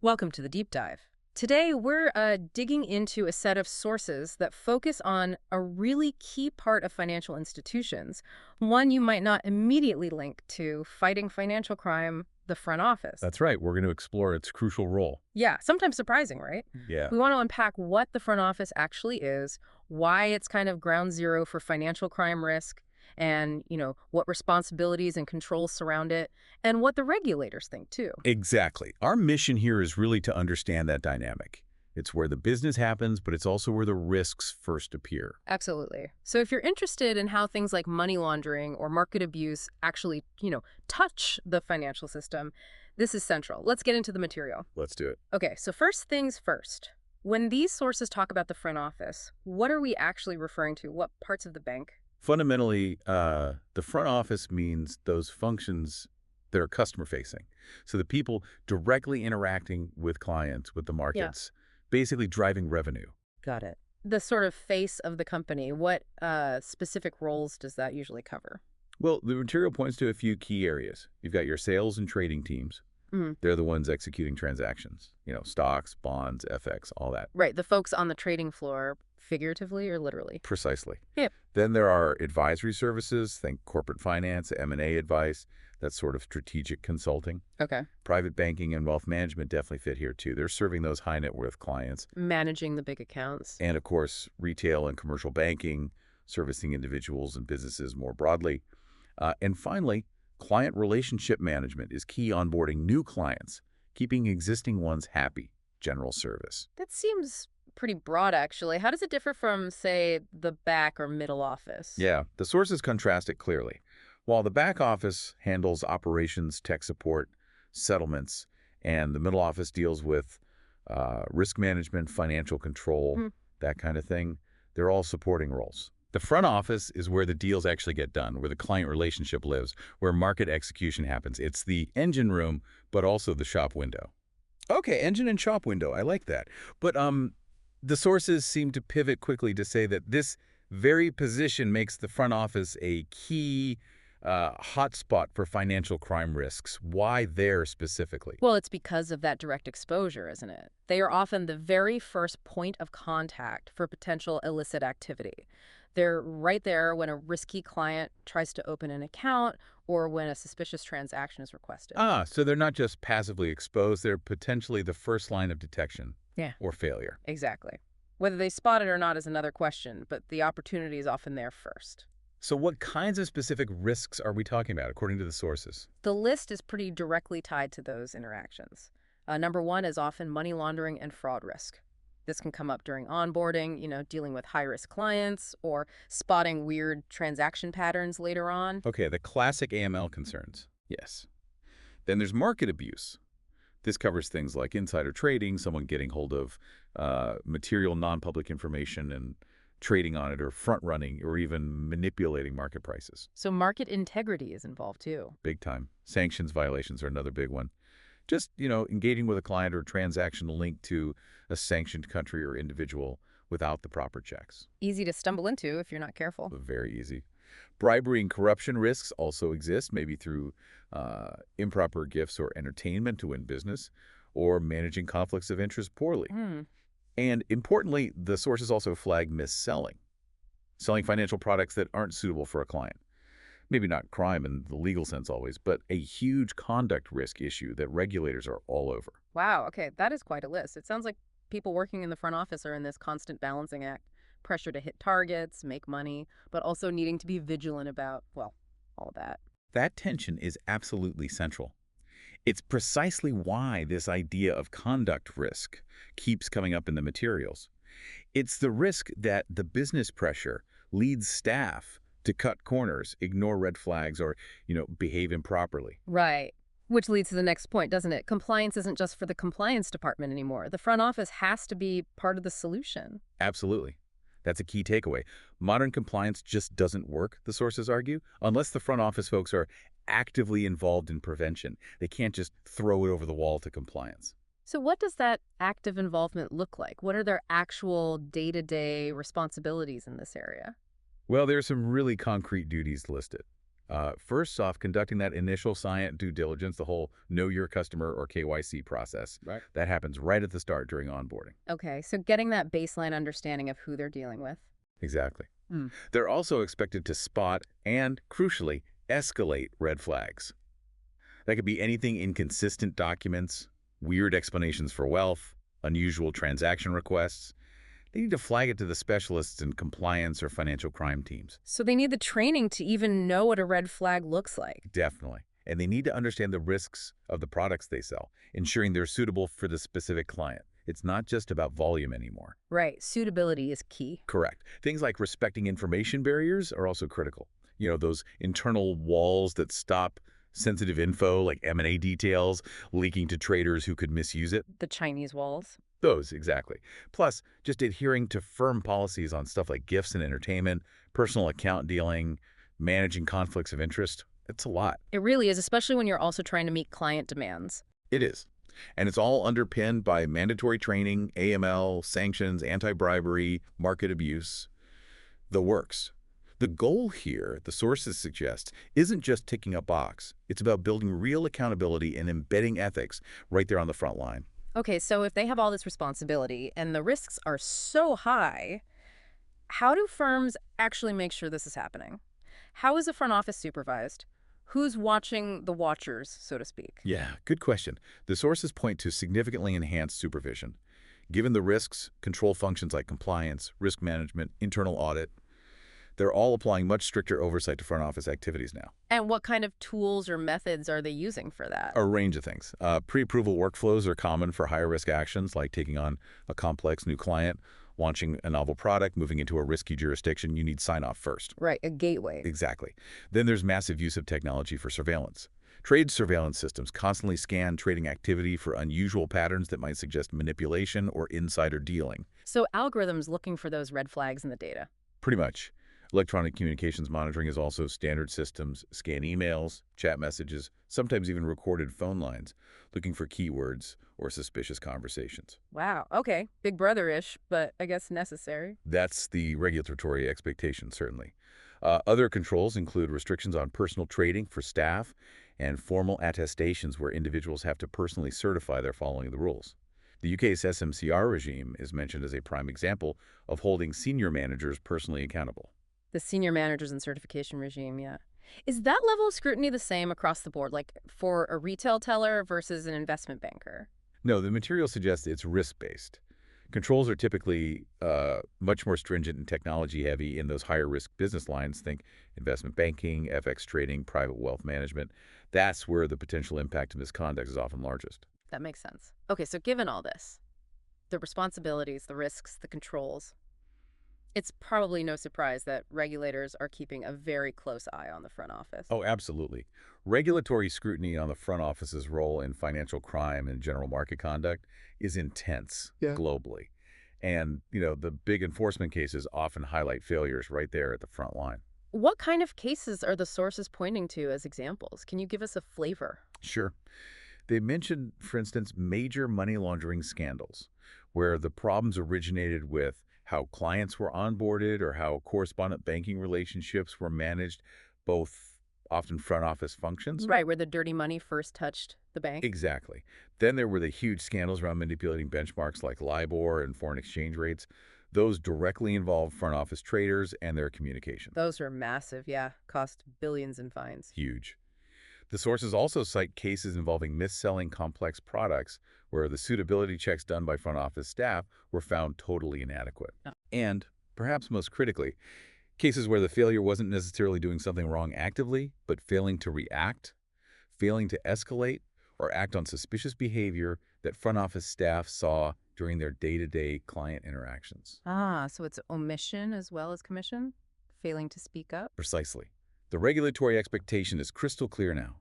Welcome to the deep dive. Today, we're digging into a set of sources that focus on a really key part of financial institutions, one you might not immediately link to fighting financial crime, the front office. That's right. We're going to explore its crucial role. Yeah, sometimes surprising, right? Yeah. We want to unpack what the front office actually is, why it's kind of ground zero for financial crime risk, and, what responsibilities and controls surround it, and what the regulators think, too. Exactly. Our mission here is really to understand that dynamic. It's where the business happens, but it's also where the risks first appear. Absolutely. So if you're interested in how things like money laundering or market abuse actually, touch the financial system, this is central. Let's get into the material. Let's do it. Okay, so first things first. When these sources talk about the front office, what are we actually referring to? What parts of the bank? Fundamentally, the front office means those functions that are customer-facing. So the people directly interacting with clients, with the Yeah, markets, basically driving revenue. got it. The sort of face of the company, what specific roles does that usually cover? Well, the material points to a few key areas. You've got your sales and trading teams. Mm. They're the ones executing transactions. Stocks, bonds, FX, all that. Right, the folks on the trading floor, figuratively or literally? Precisely. Yep. Then there are advisory services, think corporate finance, M&A advice, that's sort of strategic consulting. Okay. Private banking and wealth management definitely fit here too. They're serving those high net worth clients. Managing the big accounts. And of course, retail and commercial banking, servicing individuals and businesses more broadly. And finally, client relationship management is key onboarding new clients, keeping existing ones happy, general service. That seems pretty broad, actually. How does it differ from, say, the back or middle office? Yeah, the sources contrast it clearly. While the back office handles operations, tech support, settlements, and the middle office deals with risk management, financial control, Hmm. that kind of thing, they're all supporting roles. The front office is where the deals actually get done, where the client relationship lives, where market execution happens. It's the engine room, but also the shop window. Okay, engine and shop window. I like that. But the sources seem to pivot quickly to say that this very position makes the front office a key hotspot for financial crime risks. Why there specifically? Well, it's because of that direct exposure, isn't it? They are often the very first point of contact for potential illicit activity. They're right there when a risky client tries to open an account or when a suspicious transaction is requested. So they're not just passively exposed, they're potentially the first line of detection Yeah. or failure. Exactly. Whether they spot it or not is another question, but the opportunity is often there first. So what kinds of specific risks are we talking about, according to the sources? The list is pretty directly tied to those interactions. Number one is often money laundering and fraud risk. This can come up during onboarding, dealing with high-risk clients or spotting weird transaction patterns later on. Okay, the classic AML concerns. Yes. Then there's market abuse. This covers things like insider trading, someone getting hold of material non-public information and trading on it, or front-running, or even manipulating market prices. So market integrity is involved too. Big time. Sanctions violations are another big one. Just, engaging with a client or transaction linked to a sanctioned country or individual without the proper checks. Easy to stumble into if you're not careful. Very easy. Bribery and corruption risks also exist, maybe through improper gifts or entertainment to win business, or managing conflicts of interest poorly. Hmm. And importantly, the sources also flag mis-selling, selling financial products that aren't suitable for a client. Maybe not crime in the legal sense always, but a huge conduct risk issue that regulators are all over. Wow, okay, that is quite a list. It sounds like people working in the front office are in this constant balancing act. Pressure to hit targets, make money, but also needing to be vigilant about, well, all of that. That tension is absolutely central. It's precisely why this idea of conduct risk keeps coming up in the materials. It's the risk that the business pressure leads staff to cut corners, ignore red flags, or, behave improperly. Right. Which leads to the next point, doesn't it? Compliance isn't just for the compliance department anymore. The front office has to be part of the solution. Absolutely. That's a key takeaway. Modern compliance just doesn't work, the sources argue, unless the front office folks are actively involved in prevention. They can't just throw it over the wall to compliance. So what does that active involvement look like? What are their actual day-to-day responsibilities in this area? Well, there are some really concrete duties listed. First off, conducting that initial client due diligence, the whole know your customer or KYC process. Right. That happens right at the start during onboarding. Okay, so getting that baseline understanding of who they're dealing with. Exactly. Hmm. They're also expected to spot and, crucially, escalate red flags. That could be anything: inconsistent documents, weird explanations for wealth, unusual transaction requests. They need to flag it to the specialists in compliance or financial crime teams. So they need the training to even know what a red flag looks like. Definitely. And they need to understand the risks of the products they sell, ensuring they're suitable for the specific client. It's not just about volume anymore. Right, suitability is key. Correct. Things like respecting information barriers are also critical. Those internal walls that stop sensitive info like M&A details leaking to traders who could misuse it. The Chinese walls. Those, exactly. Plus, just adhering to firm policies on stuff like gifts and entertainment, personal account dealing, managing conflicts of interest. It's a lot. It really is, especially when you're also trying to meet client demands. It is. And it's all underpinned by mandatory training, AML, sanctions, anti-bribery, market abuse, the works. The goal here, the sources suggest, isn't just ticking a box. It's about building real accountability and embedding ethics right there on the front line. Okay, so if they have all this responsibility and the risks are so high, how do firms actually make sure this is happening? How is the front office supervised? Who's watching the watchers, so to speak? Yeah, good question. The sources point to significantly enhanced supervision. Given the risks, control functions like compliance, risk management, internal audit, they're all applying much stricter oversight to front office activities now. And what kind of tools or methods are they using for that? A range of things. Pre-approval workflows are common for higher risk actions like taking on a complex new client, launching a novel product, moving into a risky jurisdiction. You need sign-off first. Right, a gateway. Exactly. Then there's massive use of technology for surveillance. Trade surveillance systems constantly scan trading activity for unusual patterns that might suggest manipulation or insider dealing. So algorithms looking for those red flags in the data. Pretty much. Electronic communications monitoring is also standard systems, scan emails, chat messages, sometimes even recorded phone lines, looking for keywords or suspicious conversations. Wow, okay. Big brother-ish, but I guess necessary. That's the regulatory expectation, certainly. Other controls include restrictions on personal trading for staff and formal attestations where individuals have to personally certify they're following the rules. The UK's SMCR regime is mentioned as a prime example of holding senior managers personally accountable. The senior managers and certification regime, yeah. Is that level of scrutiny the same across the board, like for a retail teller versus an investment banker? No, the material suggests it's risk-based. Controls are typically much more stringent and technology-heavy in those higher-risk business lines. Think investment banking, FX trading, private wealth management. That's where the potential impact of misconduct is often largest. That makes sense. Okay, so given all this, the responsibilities, the risks, the controls, it's probably no surprise that regulators are keeping a very close eye on the front office. Oh, absolutely. Regulatory scrutiny on the front office's role in financial crime and general market conduct is intense globally. And, the big enforcement cases often highlight failures right there at the front line. What kind of cases are the sources pointing to as examples? Can you give us a flavor? Sure. They mentioned, for instance, major money laundering scandals, where the problems originated with how clients were onboarded or how correspondent banking relationships were managed, both often front office functions. Right, where the dirty money first touched the bank. Exactly. Then there were the huge scandals around manipulating benchmarks like LIBOR and foreign exchange rates. Those directly involved front office traders and their communication. Those are massive, yeah. Cost billions in fines. Huge. The sources also cite cases involving mis-selling complex products where the suitability checks done by front office staff were found totally inadequate. Oh. And, perhaps most critically, cases where the failure wasn't necessarily doing something wrong actively, but failing to react, failing to escalate, or act on suspicious behavior that front office staff saw during their day-to-day client interactions. Ah, so it's omission as well as commission? Failing to speak up? Precisely. The regulatory expectation is crystal clear now.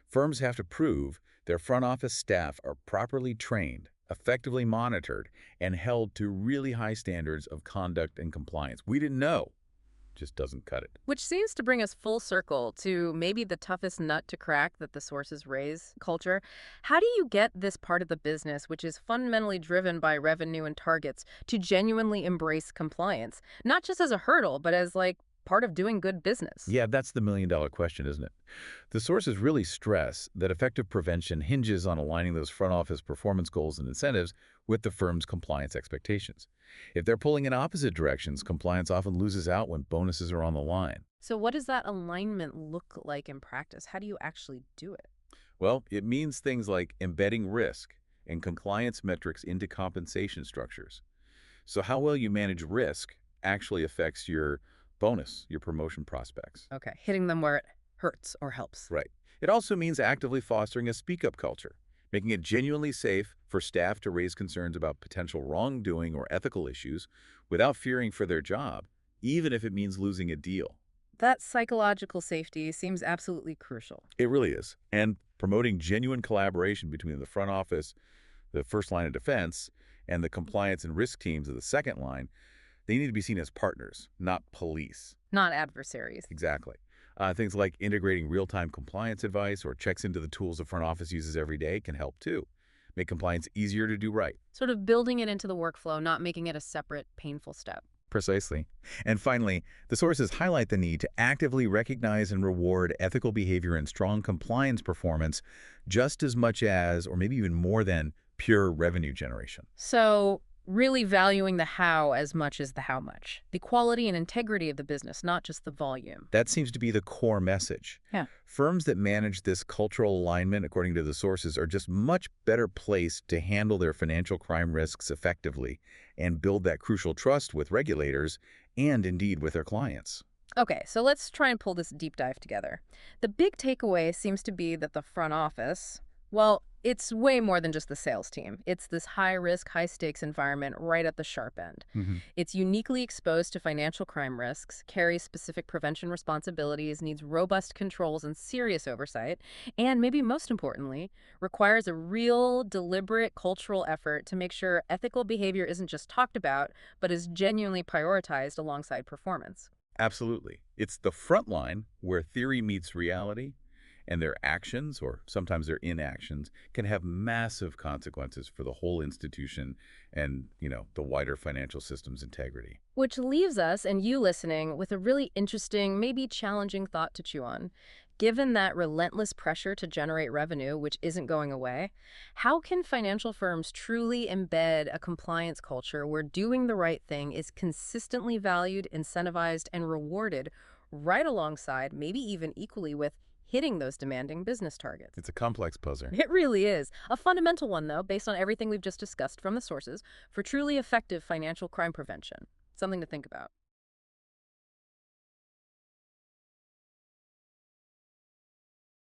Firms have to prove their front office staff are properly trained, effectively monitored, and held to really high standards of conduct and compliance. We didn't know. Just doesn't cut it. Which seems to bring us full circle to maybe the toughest nut to crack that the sources raise, culture. How do you get this part of the business, which is fundamentally driven by revenue and targets, to genuinely embrace compliance? Not just as a hurdle, but as part of doing good business. Yeah, that's the million-dollar question, isn't it? The sources really stress that effective prevention hinges on aligning those front office performance goals and incentives with the firm's compliance expectations. If they're pulling in opposite directions, compliance often loses out when bonuses are on the line. So what does that alignment look like in practice? How do you actually do it? Well, it means things like embedding risk and compliance metrics into compensation structures. So how well you manage risk actually affects your bonus, your promotion prospects. Okay, hitting them where it hurts or helps. Right. It also means actively fostering a speak-up culture, making it genuinely safe for staff to raise concerns about potential wrongdoing or ethical issues without fearing for their job, even if it means losing a deal. That psychological safety seems absolutely crucial. It really is. And promoting genuine collaboration between the front office, the first line of defense, and the compliance and risk teams of the second line, they need to be seen as partners, not police. Not adversaries. Exactly. Things like integrating real-time compliance advice or checks into the tools the front office uses every day can help too. Make compliance easier to do right. Sort of building it into the workflow, not making it a separate, painful step. Precisely. And finally, the sources highlight the need to actively recognize and reward ethical behavior and strong compliance performance just as much as, or maybe even more than, pure revenue generation. So really valuing the how as much as the how much. The quality and integrity of the business, not just the volume. That seems to be the core message. Yeah. Firms that manage this cultural alignment, according to the sources, are just much better placed to handle their financial crime risks effectively and build that crucial trust with regulators and indeed with their clients. Okay, so let's try and pull this deep dive together. The big takeaway seems to be that the front office, well, it's way more than just the sales team. It's this high-risk, high-stakes environment right at the sharp end. It's uniquely exposed to financial crime risks, carries specific prevention responsibilities, needs robust controls and serious oversight, and maybe most importantly, requires a real, deliberate cultural effort to make sure ethical behavior isn't just talked about, but is genuinely prioritized alongside performance. Absolutely. It's the front line where theory meets reality, and their actions, or sometimes their inactions, can have massive consequences for the whole institution and, the wider financial system's integrity. Which leaves us, and you listening, with a really interesting, maybe challenging thought to chew on. Given that relentless pressure to generate revenue, which isn't going away, how can financial firms truly embed a compliance culture where doing the right thing is consistently valued, incentivized, and rewarded right alongside, maybe even equally with, hitting those demanding business targets? It's a complex puzzle. It really is. A fundamental one, though, based on everything we've just discussed from the sources, for truly effective financial crime prevention. Something to think about.